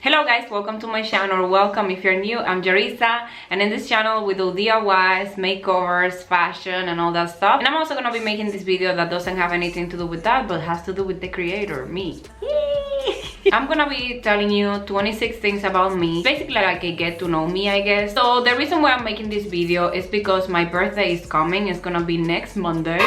Hello guys, welcome to my channel. Welcome if you're new. I'm Jarisa, and in this channel we do DIYs, makeovers, fashion and all that stuff. And I'm also gonna be making this video that doesn't have anything to do with that, but has to do with the creator, me. I'm gonna be telling you 26 things about me, basically like a get to know me, I guess. So the reason why I'm making this video is because my birthday is coming. It's gonna be next Monday.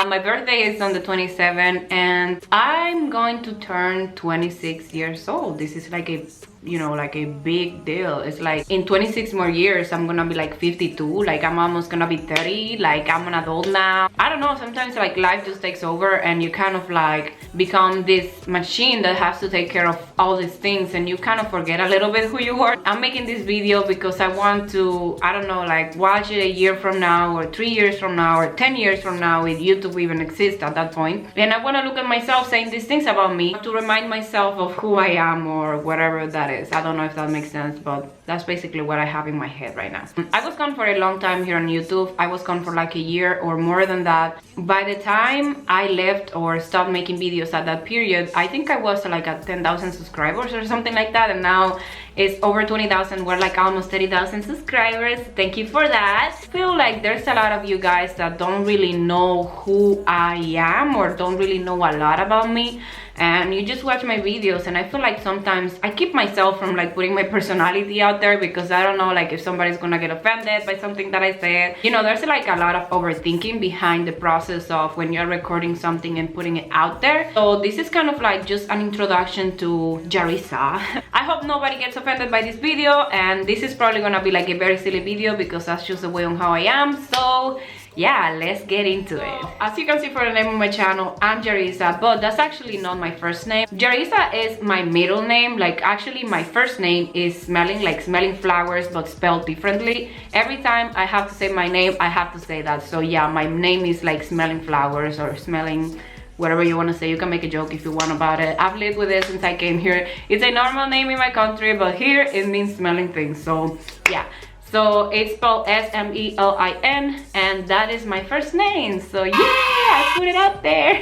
My birthday is on the 27th and I'm going to turn 26 years old. This is like a, you know, like a big deal. It's like in 26 more years I'm gonna be like 52, like I'm almost gonna be 30, like I'm an adult now. I don't know, sometimes like life just takes over and you kind of like become this machine that has to take care of all these things and you kind of forget a little bit who you are. I'm making this video because I want to, I don't know, like watch it a year from now or 3 years from now or 10 years from now if YouTube even exists at that point. And I want to look at myself saying these things about me to remind myself of who I am or whatever that is. I don't know if that makes sense, but that's basically what I have in my head right now. I was gone for a long time here on YouTube. I was gone for like a year or more than that. By the time I left or stopped making videos at that period, I think I was like at 10,000 subscribers or something like that, and now it's over 20,000. We're like almost 30,000 subscribers. Thank you for that. I feel like there's a lot of you guys that don't really know who I am or don't really know a lot about me, and you just watch my videos, and I feel like sometimes I keep myself from like putting my personality out there because I don't know like if somebody's gonna get offended by something that I said. You know, there's like a lot of overthinking behind the process of when you're recording something and putting it out there. So this is kind of like just an introduction to Jarisa. I hope nobody gets offended by this video, and this is probably gonna be like a very silly video because that's just the way on how I am. So yeah, let's get into it. As you can see from the name of my channel, I'm Jarisa, but that's actually not my first name. Jarisa is my middle name. Like actually my first name is smelling flowers, but spelled differently. Every time I have to say my name, I have to say that. So yeah, my name is like smelling flowers or smelling whatever you want to say. You can make a joke if you want about it. I've lived with it since I came here. It's a normal name in my country, but here it means smelling things. So yeah. So it's spelled S-M-E-L-I-N, and that is my first name. So yeah, I put it out there.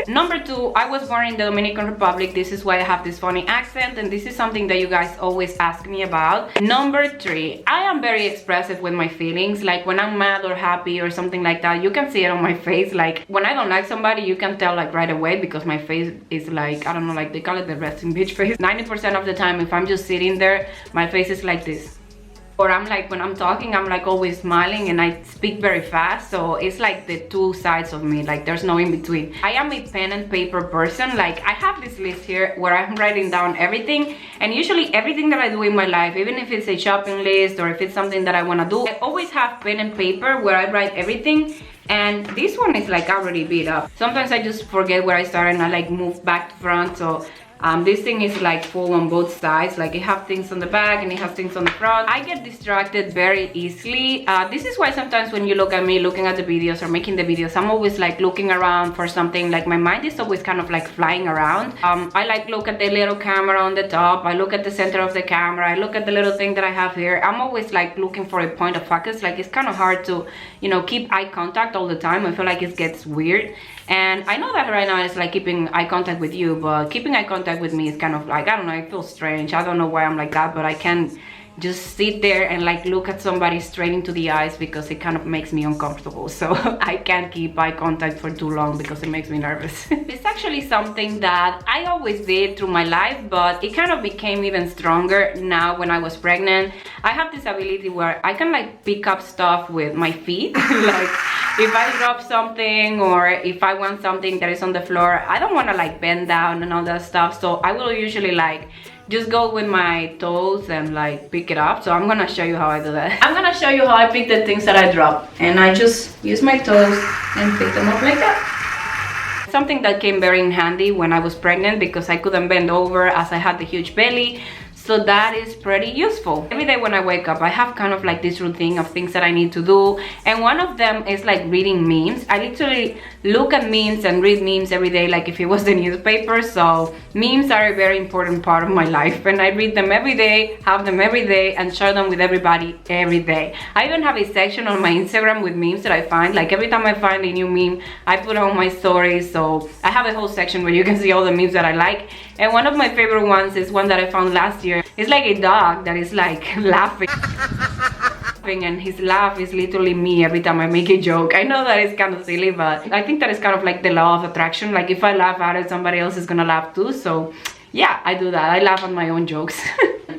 Number 2, I was born in the Dominican Republic. This is why I have this funny accent, and this is something that you guys always ask me about. Number 3, I am very expressive with my feelings. Like when I'm mad or happy or something like that, you can see it on my face. Like when I don't like somebody, you can tell like right away because my face is like, I don't know, like they call it the resting bitch face. 90% of the time, if I'm just sitting there, my face is like this. Or I'm like, when I'm talking, I'm like always smiling and I speak very fast. So it's like the two sides of me, like there's no in between. I am a pen and paper person. Like I have this list here where I'm writing down everything, and usually everything that I do in my life, even if it's a shopping list or if it's something that I want to do, I always have pen and paper where I write everything. And this one is like already beat up. Sometimes I just forget where I started and I like move back to front. So this thing is like full on both sides. Like it has things on the back and it has things on the front. I get distracted very easily. This is why sometimes when you look at me looking at the videos or making the videos, I'm always like looking around for something. Like my mind is always kind of like flying around. I like look at the little camera on the top. I look at the center of the camera. I look at the little thing that I have here. I'm always like looking for a point of focus. Like it's kind of hard to, you know, keep eye contact all the time. I feel like it gets weird. And I know that right now it's like keeping eye contact with you, but keeping eye contact with me is kind of like, I don't know, it feels strange. I don't know why I'm like that, but I can just sit there and like look at somebody straight into the eyes because it kind of makes me uncomfortable. So I can't keep eye contact for too long because it makes me nervous. It's actually something that I always did through my life, but it kind of became even stronger now when I was pregnant. I have this ability where I can like pick up stuff with my feet. Like if I drop something or if I want something that is on the floor, I don't want to like bend down and all that stuff. So I will usually like just go with my toes and like pick it up. So I'm gonna show you how I do that. I'm gonna show you how I pick the things that I drop, and I just use my toes and pick them up like that. Something that came very in handy when I was pregnant because I couldn't bend over as I had the huge belly. So that is pretty useful. Every day when I wake up, I have kind of like this routine of things that I need to do. And one of them is like reading memes. I literally look at memes and read memes every day like if it was the newspaper. So memes are a very important part of my life, and I read them every day, have them every day, and share them with everybody every day. I even have a section on my Instagram with memes that I find. Like every time I find a new meme, I put it on my stories. So I have a whole section where you can see all the memes that I like. And one of my favorite ones is one that I found last year. It's like a dog that is like laughing. And his laugh is literally me every time I make a joke. I know that it's kind of silly, but I think that is kind of like the law of attraction. Like if I laugh at it, somebody else is gonna laugh too. So yeah, I do that. I laugh at my own jokes.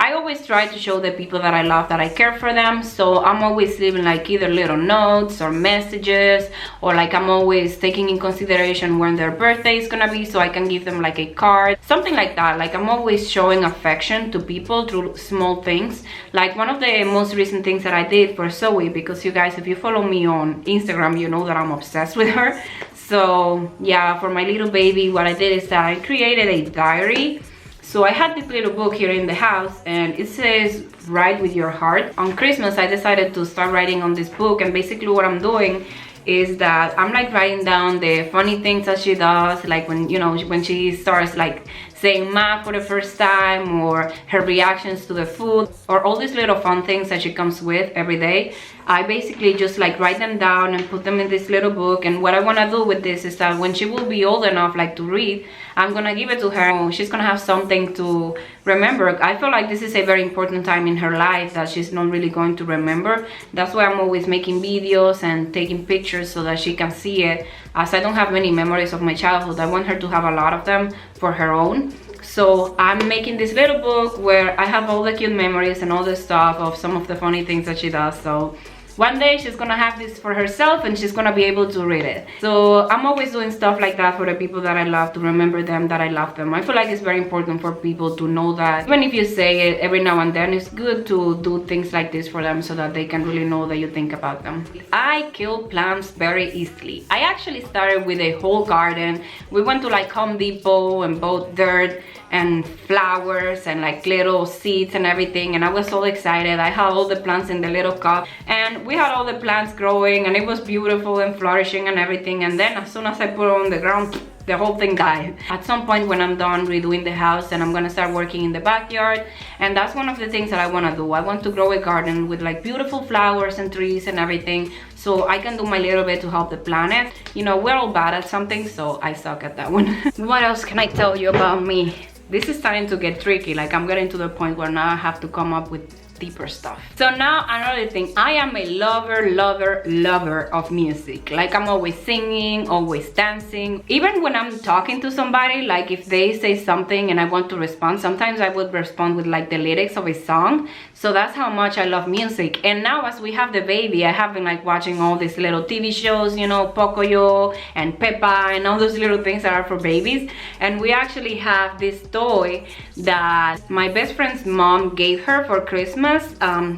I always try to show the people that I love that I care for them. So I'm always leaving like either little notes or messages, or like I'm always taking in consideration when their birthday is gonna be so I can give them like a card, something like that. Like I'm always showing affection to people through small things. Like one of the most recent things that I did for Zoe, because you guys, if you follow me on Instagram, you know that I'm obsessed with her. So yeah, for my little baby, what I did is that I created a diary. So I had this little book here in the house, and it says write with your heart. On Christmas I decided to start writing on this book, and basically what I'm doing is that I'm like writing down the funny things that she does, like when, you know, when she starts like saying math for the first time, or her reactions to the food, or all these little fun things that she comes with every day. I basically just like write them down and put them in this little book. And what I want to do with this is that when she will be old enough like to read, I'm gonna give it to her. She's gonna have something to remember. I feel like this is a very important time in her life that she's not really going to remember. That's why I'm always making videos and taking pictures so that she can see it. As I don't have many memories of my childhood, I want her to have a lot of them for her own. So I'm making this little book where I have all the cute memories and all the stuff of some of the funny things that she does. So one day she's gonna have this for herself and she's gonna be able to read it. So I'm always doing stuff like that for the people that I love, to remember them, that I love them. I feel like it's very important for people to know that even if you say it every now and then, it's good to do things like this for them so that they can really know that you think about them. I kill plants very easily. I actually started with a whole garden. We went to like Home Depot and bought dirt and flowers and like little seeds and everything, and I was so excited. I had all the plants in the little cup, and we had all the plants growing, and it was beautiful and flourishing and everything. And then as soon as I put it on the ground, the whole thing died. At some point when I'm done redoing the house and I'm gonna start working in the backyard, and that's one of the things that I want to do. I want to grow a garden with like beautiful flowers and trees and everything, so I can do my little bit to help the planet. You know, we're all bad at something, so I suck at that one. What else can I tell you about me? This is starting to get tricky. Like I'm getting to the point where now I have to come up with deeper stuff. So now another thing, I am a lover of music. Like I'm always singing, always dancing. Even when I'm talking to somebody, like if they say something and I want to respond, sometimes I would respond with like the lyrics of a song. So that's how much I love music. And now as we have the baby, I have been like watching all these little TV shows, you know, Pocoyo and Peppa and all those little things that are for babies. And we actually have this toy that my best friend's mom gave her for Christmas.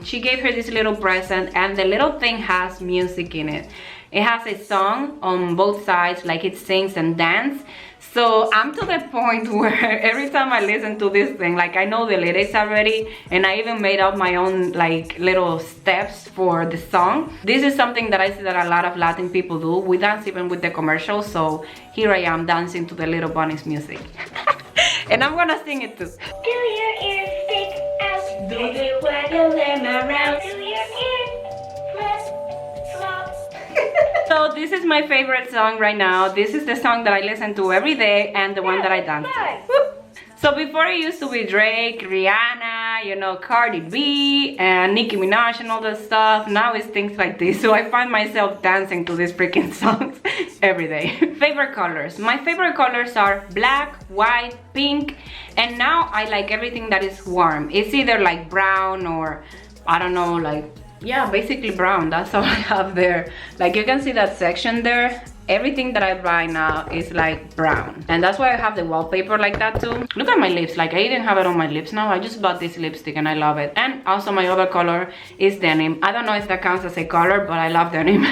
She gave her this little present, and the little thing has music in it. It has a song on both sides, like it sings and dance. So I'm to the point where every time I listen to this thing, like I know the lyrics already, and I even made up my own like little steps for the song. This is something that I see that a lot of Latin people do. We dance even with the commercials, so here I am dancing to the little bunny's music. And I'm gonna sing it too. Do your ears stick out? Do they waggle them around? Do your ears flip-flop? So this is my favorite song right now. This is the song that I listen to every day and the one that I dance to. So before it used to be Drake, Rihanna, you know, Cardi B and Nicki Minaj and all that stuff. Now it's things like this. So I find myself dancing to these freaking songs every day. Favorite colors. My favorite colors are black, white, pink, and now I like everything that is warm. It's either like brown or I don't know, like, yeah, basically brown. That's all I have there. Like you can see that section there. Everything that I buy now is like brown, and that's why I have the wallpaper like that too. Look at my lips, like I didn't have it on my lips now. I just bought this lipstick and I love it. And also my other color is denim. I don't know if that counts as a color, but I love denim.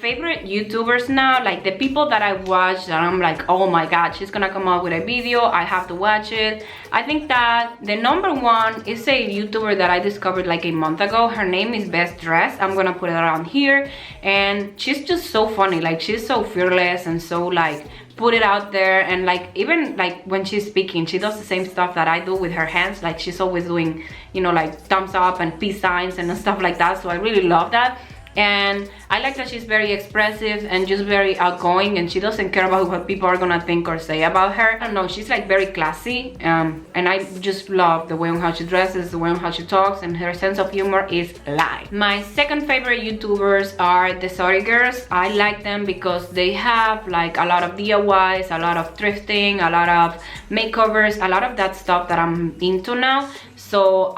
favorite YouTubers now, like the people that I watch that I'm like, oh my god, she's gonna come out with a video, I have to watch it. I think that the number one is a YouTuber that I discovered like a month ago. Her name is Best Dressed. I'm gonna put it around here, and she's just so funny. Like, she's so fearless and so like put it out there, and like even like when she's speaking, she does the same stuff that I do with her hands. Like, she's always doing, you know, like thumbs up and peace signs and stuff like that. So I really love that. And I like that she's very expressive and just very outgoing, and she doesn't care about what people are gonna think or say about her. I don't know, she's like very classy, and I just love the way on how she dresses, the way on how she talks, and her sense of humor is live. My second favorite YouTubers are the Sorry Girls. I like them because they have like a lot of DIYs, a lot of thrifting, a lot of makeovers, a lot of that stuff that I'm into now. So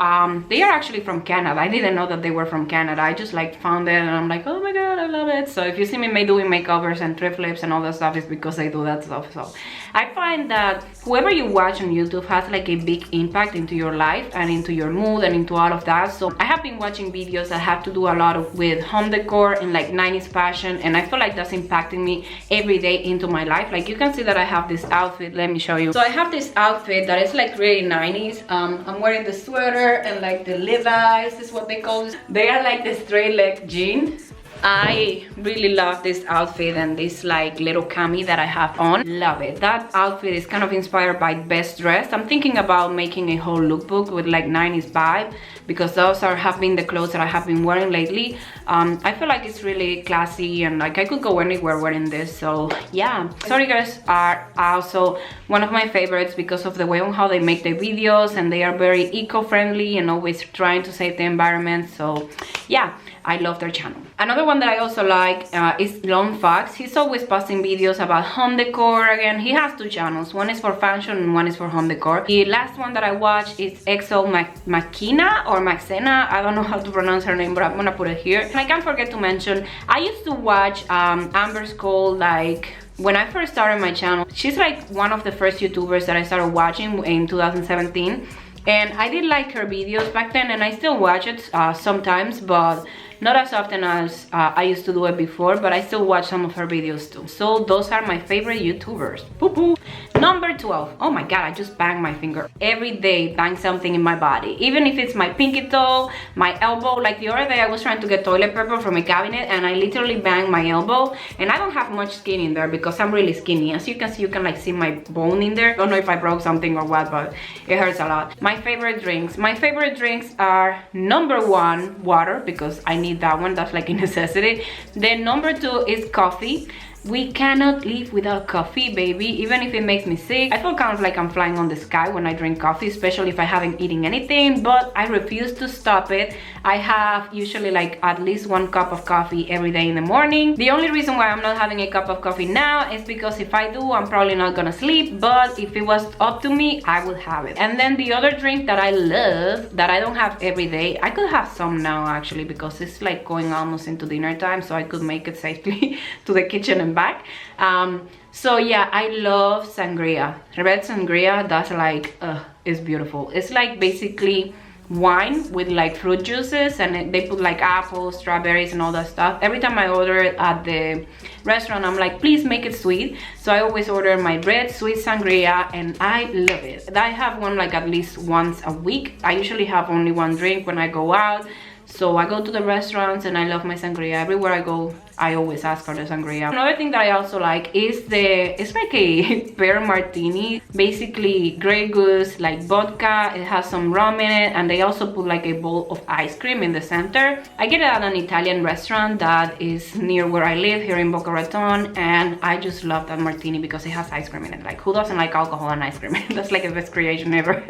they are actually from Canada. I didn't know that they were from Canada. I just like found it and I'm like, oh my god, I love it. So if you see me doing makeovers and thrift flips and all that stuff, it's because I do that stuff. So I find that whoever you watch on YouTube has like a big impact into your life and into your mood and into all of that. So I have been watching videos that have to do a lot with home decor and like 90s fashion, and I feel like that's impacting me every day into my life. Like, you can see that I have this outfit. Let me show you. So I have this outfit that is like really 90s. I'm wearing the sweater and like the Levi's is what they call it. They are like the straight leg jeans. I really love this outfit and this like little cami that I have on. Love it. That outfit is kind of inspired by Best Dressed. I'm thinking about making a whole lookbook with like 90s vibe, because those have been the clothes that I have been wearing lately. I feel like it's really classy and like I could go anywhere wearing this. So yeah, Sorry Girls are also one of my favorites because of the way on how they make their videos, and they are very eco-friendly and always trying to save the environment. So yeah, I love their channel. Another one that I also like is Lone Fox. He's always posting videos about home decor. Again, he has two channels. One is for fashion and one is for home decor. The last one that I watched is Xo Jarisa or Maxena. I don't know how to pronounce her name, but I'm gonna put it here. And I can't forget to mention, I used to watch Amber's Cole like when I first started my channel. She's like one of the first YouTubers that I started watching in 2017. And I did like her videos back then, and I still watch it sometimes, but not as often as I used to do it before, but I still watch some of her videos too. So those are my favorite YouTubers. Poo-poo. Number 12. Oh my god, I just banged my finger. Every day, bang something in my body. Even if it's my pinky toe, my elbow. Like the other day, I was trying to get toilet paper from a cabinet, and I literally banged my elbow. And I don't have much skin in there because I'm really skinny. As you can see, you can like see my bone in there. I don't know if I broke something or what, but it hurts a lot. My favorite drinks. My favorite drinks are number 1, water, because I need that one. That's like a necessity. Then number 2 is coffee. We cannot live without coffee, baby, even if it makes me sick. I feel kind of like I'm flying on the sky when I drink coffee, especially if I haven't eaten anything, but I refuse to stop it. I have usually like at least 1 cup of coffee every day in the morning. The only reason why I'm not having a cup of coffee now is because if I do, I'm probably not gonna sleep, but if it was up to me, I would have it. And then the other drink that I love, that I don't have every day, I could have some now actually, because it's like going almost into dinner time, so I could make it safely to the kitchen and back. So yeah, I love sangria. Red sangria, that's like it's beautiful. It's like basically wine with like fruit juices, and they put like apples, strawberries and all that stuff. Every time I order it at the restaurant, I'm like, please make it sweet. So I always order my red sweet sangria, and I love it. I have one like at least once a week. I usually have only 1 drink when I go out. So I go to the restaurants and I love my sangria. Everywhere I go, I always ask for the sangria. Another thing that I also like is it's like a pear martini. Basically Grey Goose, like vodka, it has some rum in it, and they also put like a bowl of ice cream in the center. I get it at an Italian restaurant that is near where I live here in Boca Raton, and I just love that martini because it has ice cream in it. Like, who doesn't like alcohol and ice cream? That's like the best creation ever.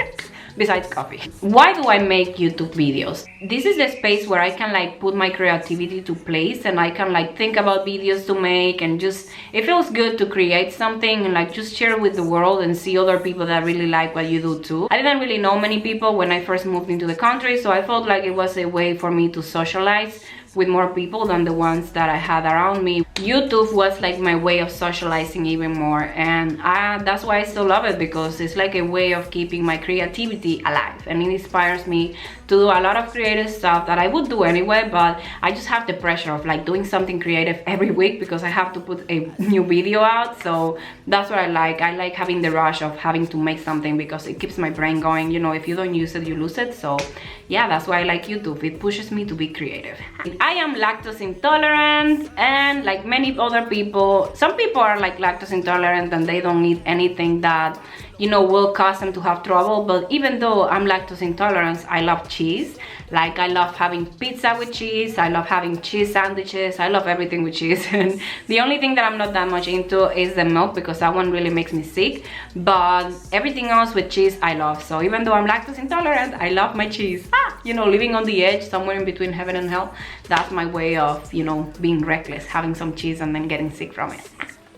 Besides coffee. Why do I make YouTube videos? This is the space where I can like put my creativity to place, and I can like think about videos to make, and just it feels good to create something and like just share with the world and see other people that really like what you do too. I didn't really know many people when I first moved into the country, so I felt like it was a way for me to socialize with more people than the ones that I had around me. YouTube was like my way of socializing even more, and that's why I still love it, because it's like a way of keeping my creativity alive, and it inspires me to do a lot of creative stuff that I would do anyway, but I just have the pressure of like doing something creative every week because I have to put a new video out. So that's what I like having the rush of having to make something, because it keeps my brain going. You know, if you don't use it, you lose it. So yeah, that's why I like YouTube. It pushes me to be creative. I am lactose intolerant, and like many other people, some people are like lactose intolerant and they don't eat anything that, you know, will cause them to have trouble. But even though I'm lactose intolerant, I love cheese. Like, I love having pizza with cheese, I love having cheese sandwiches, I love everything with cheese. And the only thing that I'm not that much into is the milk, because that one really makes me sick. But everything else with cheese I love. So even though I'm lactose intolerant, I love my cheese. You know, living on the edge, somewhere in between heaven and hell, that's my way of, you know, being reckless, having some cheese and then getting sick from it.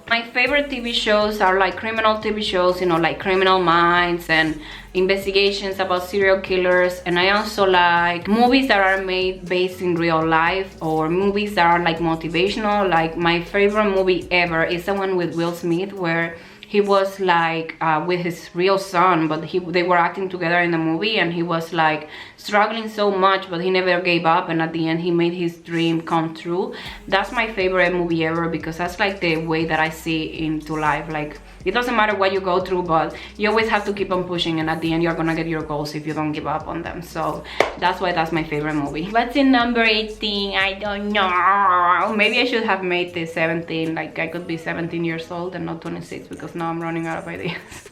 My favorite TV shows are like criminal TV shows, you know, like Criminal Minds and investigations about serial killers. And I also like movies that are made based in real life, or movies that are like motivational. Like, my favorite movie ever is the one with Will Smith, where he was like with his real son, but they were acting together in the movie, and he was like struggling so much, but he never gave up, and at the end he made his dream come true. That's my favorite movie ever, because that's like the way that I see into life. Like, it doesn't matter what you go through, but you always have to keep on pushing, and at the end you're gonna get your goals if you don't give up on them. So that's why that's my favorite movie. What's in number 18? I don't know. Maybe I should have made this 17. Like, I could be 17 years old and not 26, because now I'm running out of ideas.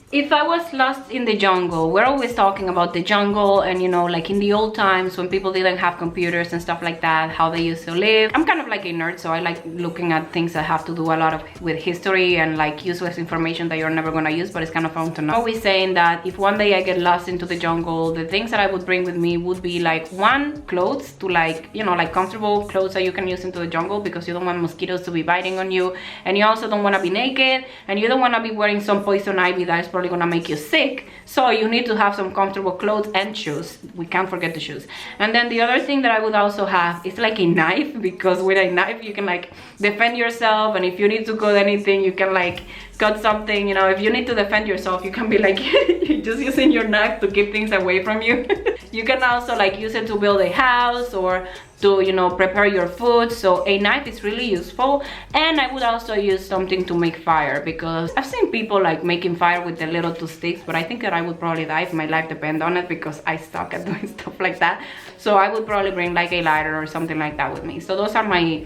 If I was lost in the jungle, we're always talking about the jungle, and you know, like in the old times when people didn't have computers and stuff like that, how they used to live. I'm kind of like a nerd, so I like looking at things that have to do a lot of with history and like useless information that you're never gonna use, but it's kind of fun to know. I'm always saying that if one day I get lost into the jungle, the things that I would bring with me would be like, one, clothes to, like, you know, like comfortable clothes that you can use into the jungle, because you don't want mosquitoes to be biting on you, and you also don't want to be naked, and you don't want to be wearing some poison ivy that is probably gonna make you sick. So you need to have some comfortable clothes and shoes. We can't forget the shoes. And then the other thing that I would also have is like a knife, because with a knife you can like defend yourself, and if you need to cut anything, you can like cut something. You know, if you need to defend yourself, you can be like just using your knife to keep things away from you. You can also like use it to build a house, or to, you know, prepare your food. So a knife is really useful. And I would also use something to make fire, because I've seen people like making fire with the little two sticks, but I think that I would probably die if my life depend on it, because I suck at doing stuff like that. So I would probably bring like a lighter or something like that with me. So those are my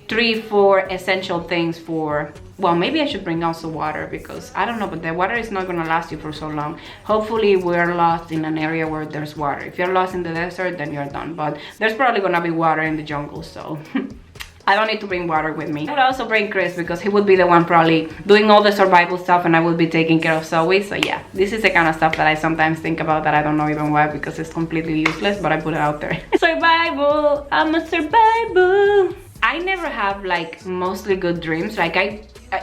3-4 essential things for, well, maybe I should bring also water, because I don't know, but the water is not gonna last you for so long. Hopefully we're lost in an area where there's water. If you're lost in the desert, then you're done, but there's probably gonna be water in the jungle, so I don't need to bring water with me. I would also bring Chris, because he would be the one probably doing all the survival stuff, and I would be taking care of Zoe. So yeah, this is the kind of stuff that I sometimes think about that I don't know even why, because it's completely useless, but I put it out there. Survival, I'm a survival. I never have like mostly good dreams. Like,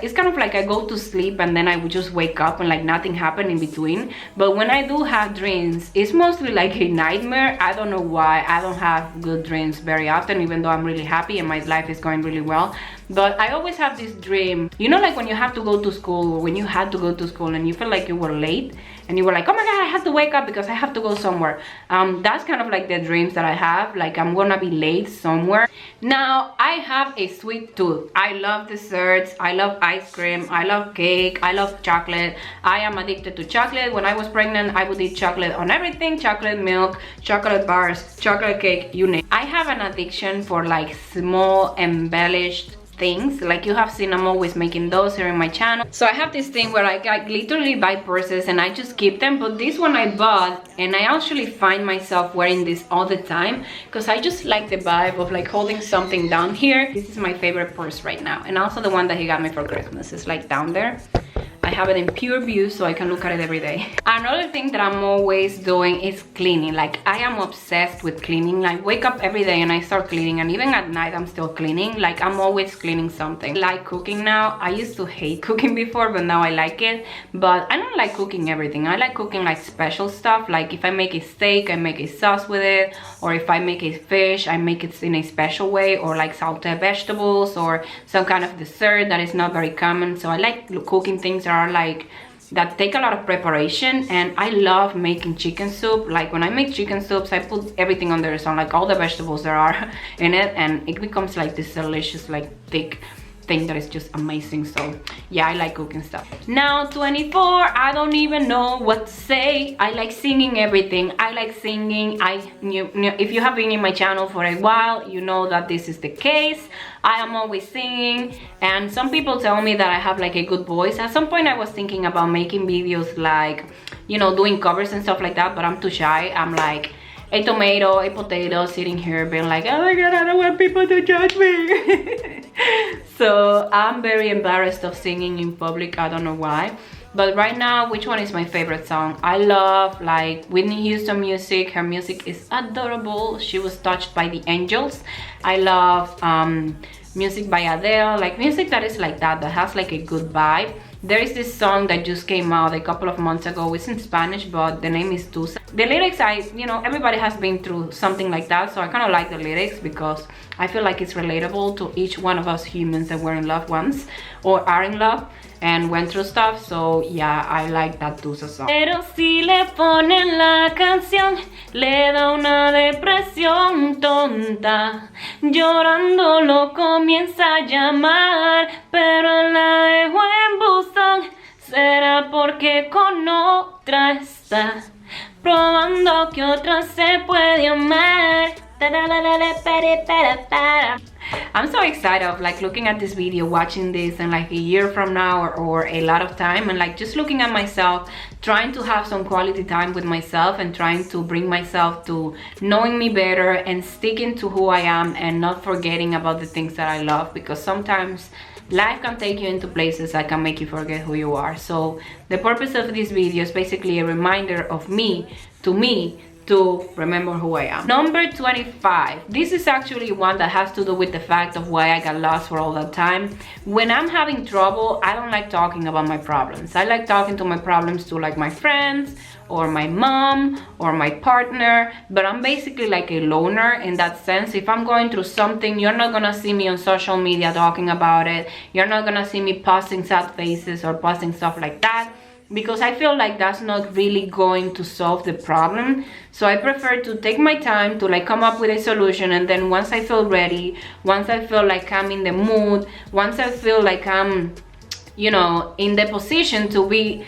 it's kind of like I go to sleep and then I would just wake up and like nothing happened in between. But when I do have dreams, it's mostly like a nightmare. I don't know why. I don't have good dreams very often, even though I'm really happy and my life is going really well. But I always have this dream, you know, like when you have to go to school, or when you had to go to school and you feel like you were late, and you were like, oh my god, I have to wake up because I have to go somewhere. That's kind of like the dreams that I have, like I'm gonna be late somewhere. Now, I have a sweet tooth. I love desserts, I love ice cream, I love cake, I love chocolate. I am addicted to chocolate. When I was pregnant, I would eat chocolate on everything: chocolate milk, chocolate bars, chocolate cake, you name it. I have an addiction for like small embellished things. Like you have seen, I'm always making those here in my channel. So I have this thing where I literally buy purses and I just keep them. But this one I bought, and I actually find myself wearing this all the time, because I just like the vibe of like holding something down here. This is my favorite purse right now, and also the one that he got me for Christmas is like down there. I have it in pure view so I can look at it every day. Another thing that I'm always doing is cleaning. Like, I am obsessed with cleaning. Like, wake up every day and I start cleaning, and even at night I'm still cleaning. Like, I'm always cleaning something. I like cooking now. I used to hate cooking before, but now I like it. But I don't like cooking everything. I like cooking like special stuff. Like, if I make a steak, I make a sauce with it, or if I make a fish, I make it in a special way, or like sauteed vegetables, or some kind of dessert that is not very common. So I like cooking things that are like that take a lot of preparation. And I love making chicken soup. Like, when I make chicken soups, I put everything on there, so like all the vegetables there are in it, and it becomes like this delicious, like thick thing that is just amazing. So yeah, I like cooking stuff. Now 24, I don't even know what to say. I like singing everything. I like singing. If you have been in my channel for a while, you know that this is the case. I am always singing, and some people tell me that I have like a good voice. At some point I was thinking about making videos like, you know, doing covers and stuff like that, but I'm too shy. I'm like a tomato, a potato, sitting here being like, oh my god, I don't want people to judge me. So I'm very embarrassed of singing in public. I don't know why. But right now, which one is my favorite song? I love like Whitney Houston music. Her music is adorable. She was touched by the angels. I love music by Adele, like music that is like that has like a good vibe. There is this song that just came out a couple of months ago. It's in Spanish, but the name is Tusa. The lyrics, you know, everybody has been through something like that, so I kind of like the lyrics because I feel like it's relatable to each one of us humans that were in love once or are in love and went through stuff. So yeah, I like that Tusa song. Pero si le ponen la canción, le da una depresión tonta. Llorando lo comienza a llamar, pero la dejo en buzón. Será porque con otra está, probando que otra se puede amar. I'm so excited of like looking at this video, watching this, and like a year from now or a lot of time, and like just looking at myself, trying to have some quality time with myself, and trying to bring myself to knowing me better and sticking to who I am and not forgetting about the things that I love, because sometimes life can take you into places that can make you forget who you are. So the purpose of this video is basically a reminder of me to remember who I am. Number 25. This is actually one that has to do with the fact of why I got lost for all that time. When I'm having trouble, I don't like talking about my problems. I like talking to my problems to like my friends or my mom or my partner, but I'm basically like a loner in that sense. If I'm going through something, you're not gonna see me on social media talking about it. You're not gonna see me posting sad faces or posting stuff like that, because I feel like that's not really going to solve the problem. So I prefer to take my time to like come up with a solution, and then once I feel ready, once I feel like I'm in the mood, once I feel like I'm, you know, in the position to be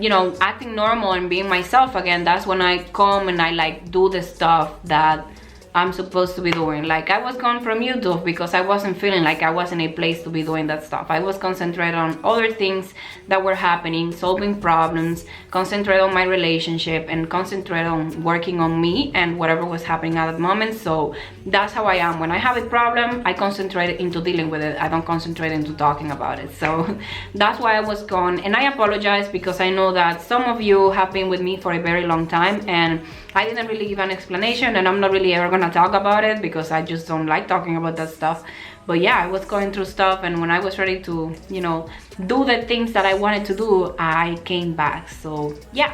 you know, acting normal and being myself again, that's when I come and I like do the stuff that I'm supposed to be doing. Like, I was gone from YouTube because I wasn't feeling like I was in a place to be doing that stuff. I was concentrated on other things that were happening, solving problems, concentrate on my relationship, and concentrate on working on me and whatever was happening at that moment. So that's how I am. When I have a problem, I concentrate into dealing with it. I don't concentrate into talking about it. So that's why I was gone, and I apologize because I know that some of you have been with me for a very long time, and I didn't really give an explanation, and I'm not really ever gonna talk about it because I just don't like talking about that stuff. But yeah, I was going through stuff, and when I was ready to, you know, do the things that I wanted to do, I came back. So yeah,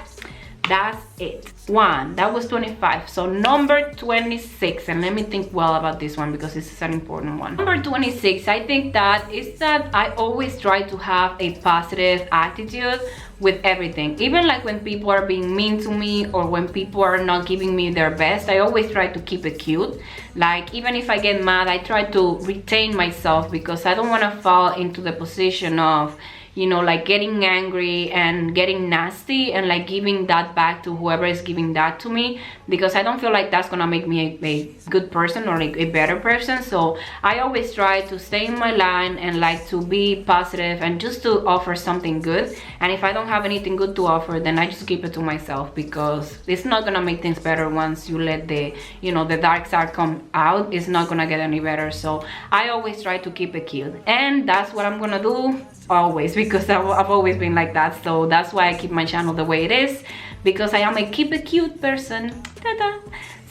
that's it. That was 25. So number 26, and let me think well about this one because this is an important one. Number 26, I think that is that I always try to have a positive attitude with everything. Even like when people are being mean to me or when people are not giving me their best, I always try to keep it cute. Like, even if I get mad, I try to retain myself because I don't want to fall into the position of, you know, like getting angry and getting nasty and like giving that back to whoever is giving that to me, because I don't feel like that's gonna make me a good person or like a better person. So I always try to stay in my line and like to be positive and just to offer something good. And if I don't have anything good to offer, then I just keep it to myself, because it's not gonna make things better once you let the, you know, the dark side come out. It's not gonna get any better. So I always try to keep it cute, and that's what I'm gonna do always, because I've always been like that. So that's why I keep my channel the way it is, because I am a keep it cute person. Ta-da.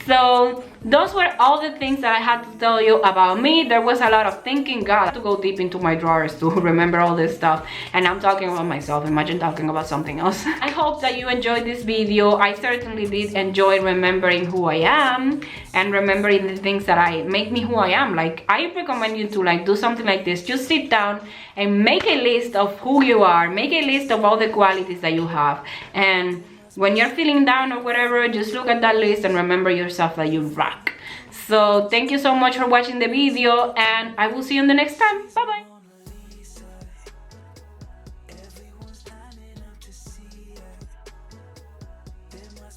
So those were all the things that I had to tell you about me. There was a lot of thinking. God, I have to go deep into my drawers to remember all this stuff, and I'm talking about myself. Imagine talking about something else. I hope that you enjoyed this video. I certainly did enjoy remembering who I am and remembering the things that make me who I am. Like, I recommend you to like do something like this. Just sit down and make a list of who you are. Make a list of all the qualities that you have, and when you're feeling down or whatever, just look at that list and remember yourself that you rock. So thank you so much for watching the video, and I will see you in the next time. Bye bye.